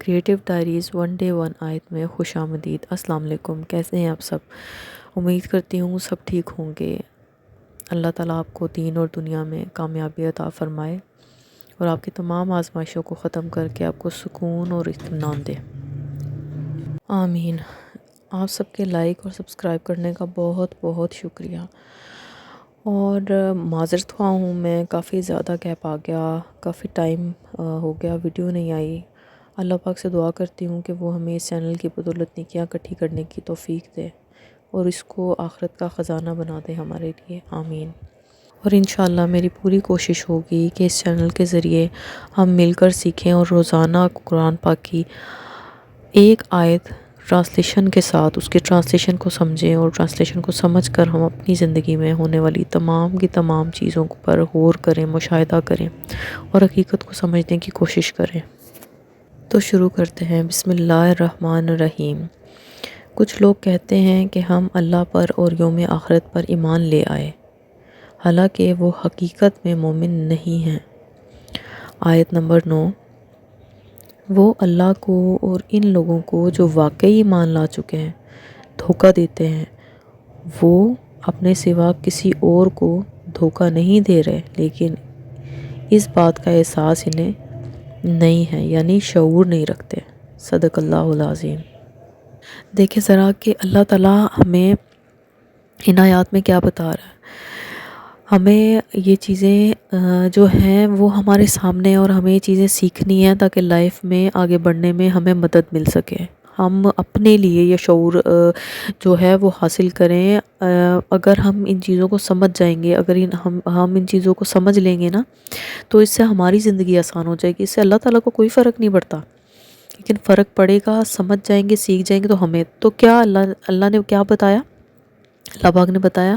Creative diaries one day one آیت میں خوش آمدید۔ السلام علیکم، کیسے ہیں آپ سب؟ امید کرتی ہوں سب ٹھیک ہوں گے۔ اللہ تعالیٰ آپ کو دین اور دنیا میں کامیابی عطا فرمائے اور آپ کی تمام آزمائشوں کو ختم کر کے آپ کو سکون اور اطمینان دے، آمین۔ آپ سب کے لائک اور سبسکرائب کرنے کا بہت بہت شکریہ، اور معذرت خواہ ہوں، میں کافی زیادہ گیپ آ گیا، کافی ٹائم ہو گیا ویڈیو نہیں آئی۔ اللہ پاک سے دعا کرتی ہوں کہ وہ ہمیں اس چینل کی بدولت نیکیاں اکٹھی کرنے کی توفیق دے اور اس کو آخرت کا خزانہ بنا دے ہمارے لیے، آمین۔ اور انشاءاللہ میری پوری کوشش ہوگی کہ اس چینل کے ذریعے ہم مل کر سیکھیں اور روزانہ قرآن پاک کی ایک آیت ٹرانسلیشن کے ساتھ اس کے ٹرانسلیشن کو سمجھیں، اور ٹرانسلیشن کو سمجھ کر ہم اپنی زندگی میں ہونے والی تمام کی تمام چیزوں پر غور کریں، مشاہدہ کریں اور حقیقت کو سمجھنے کی کوشش کریں۔ تو شروع کرتے ہیں۔ بسم اللہ الرحمن الرحیم۔ کچھ لوگ کہتے ہیں کہ ہم اللہ پر اور یوم آخرت پر ایمان لے آئے، حالانکہ وہ حقیقت میں مومن نہیں ہیں۔ آیت نمبر 9۔ وہ اللہ کو اور ان لوگوں کو جو واقعی ایمان لا چکے ہیں دھوکہ دیتے ہیں۔ وہ اپنے سوا کسی اور کو دھوکہ نہیں دے رہے، لیکن اس بات کا احساس انہیں نہیں ہے، یعنی شعور نہیں رکھتے۔ صدق اللہ العظیم۔ دیکھیں ذرا کہ اللہ تعالیٰ ہمیں ان آیات میں کیا بتا رہا ہے۔ ہمیں یہ چیزیں جو ہیں وہ ہمارے سامنے، اور ہمیں یہ چیزیں سیکھنی ہیں تاکہ لائف میں آگے بڑھنے میں ہمیں مدد مل سکے۔ ہم اپنے لیے یہ شعور جو ہے وہ حاصل کریں۔ اگر ہم ان چیزوں کو سمجھ جائیں گے، اگر ہم ان چیزوں کو سمجھ لیں گے نا، تو اس سے ہماری زندگی آسان ہو جائے گی۔ اس سے اللہ تعالیٰ کو کوئی فرق نہیں پڑتا، لیکن فرق پڑے گا سمجھ جائیں گے، سیکھ جائیں گے تو ہمیں۔ تو کیا اللہ نے کیا بتایا؟ اللہ پاک نے بتایا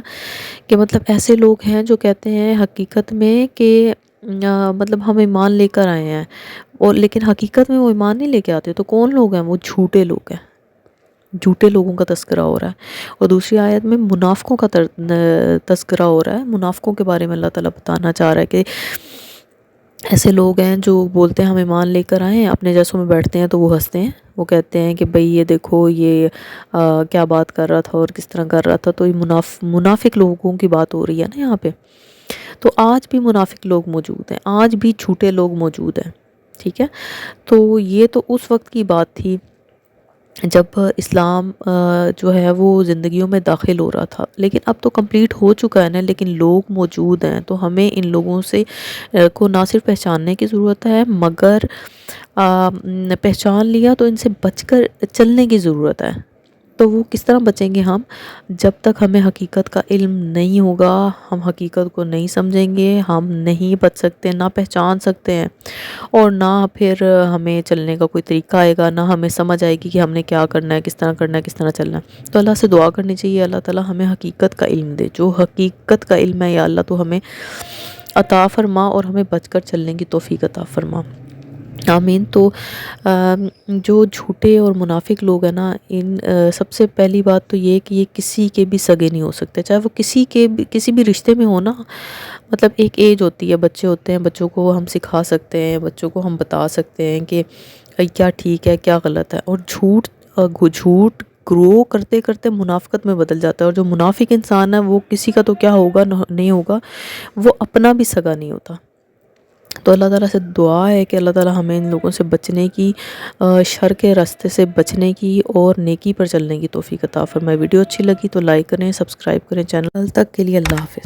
کہ مطلب ایسے لوگ ہیں جو کہتے ہیں حقیقت میں کہ مطلب ہم ایمان لے کر آئے ہیں، اور لیکن حقیقت میں وہ ایمان نہیں لے کے آتے۔ تو کون لوگ ہیں؟ وہ جھوٹے لوگ ہیں، جھوٹے لوگوں کا تذکرہ ہو رہا ہے۔ اور دوسری آیت میں منافقوں کا تذکرہ ہو رہا ہے۔ منافقوں کے بارے میں اللہ تعالیٰ بتانا چاہ رہا ہے کہ ایسے لوگ ہیں جو بولتے ہیں ہم ایمان لے کر آئے ہیں، اپنے جیسوں میں بیٹھتے ہیں تو وہ ہنستے ہیں، وہ کہتے ہیں کہ بھئی یہ دیکھو یہ کیا بات کر رہا تھا اور کس طرح کر رہا تھا۔ تو یہ منافق لوگوں کی بات ہو رہی ہے نا یہاں پہ۔ تو آج بھی منافق لوگ موجود ہیں، آج بھی جھوٹے لوگ موجود ہیں، ٹھیک ہے۔ تو یہ تو اس وقت کی بات تھی جب اسلام جو ہے وہ زندگیوں میں داخل ہو رہا تھا، لیکن اب تو کمپلیٹ ہو چکا ہے نا، لیکن لوگ موجود ہیں۔ تو ہمیں ان لوگوں سے کو نہ صرف پہچاننے کی ضرورت ہے، مگر پہچان لیا تو ان سے بچ کر چلنے کی ضرورت ہے۔ تو وہ کس طرح بچیں گے ہم؟ جب تک ہمیں حقیقت کا علم نہیں ہوگا، ہم حقیقت کو نہیں سمجھیں گے، ہم نہیں بچ سکتے، نہ پہچان سکتے ہیں، اور نہ پھر ہمیں چلنے کا کوئی طریقہ آئے گا، نہ ہمیں سمجھ آئے گی کہ ہم نے کیا کرنا ہے، کس طرح کرنا ہے، کس طرح چلنا ہے۔ تو اللہ سے دعا کرنی چاہیے اللہ تعالیٰ ہمیں حقیقت کا علم دے۔ جو حقیقت کا علم ہے یا اللہ تو ہمیں عطا فرما اور ہمیں بچ کر چلنے کی توفیق عطا فرما، آمین۔ تو جو جھوٹے اور منافق لوگ ہیں نا، ان سب سے پہلی بات تو یہ کہ یہ کسی کے بھی سگے نہیں ہو سکتے، چاہے وہ کسی بھی رشتے میں ہو نا۔ مطلب ایک ایج ہوتی ہے، بچے ہوتے ہیں، بچوں کو ہم سکھا سکتے ہیں، بچوں کو ہم بتا سکتے ہیں کہ کیا ٹھیک ہے کیا غلط ہے، اور جھوٹ گرو کرتے کرتے منافقت میں بدل جاتا ہے۔ اور جو منافق انسان ہے وہ کسی کا تو کیا ہوگا نہیں ہوگا، وہ اپنا بھی سگا نہیں ہوتا۔ تو اللہ تعالیٰ سے دعا ہے کہ اللہ تعالیٰ ہمیں ان لوگوں سے بچنے کی، شر کے راستے سے بچنے کی اور نیکی پر چلنے کی توفیق عطا فرمائے۔ ویڈیو اچھی لگی تو لائک کریں، سبسکرائب کریں چینل تک کے لیے۔ اللہ حافظ۔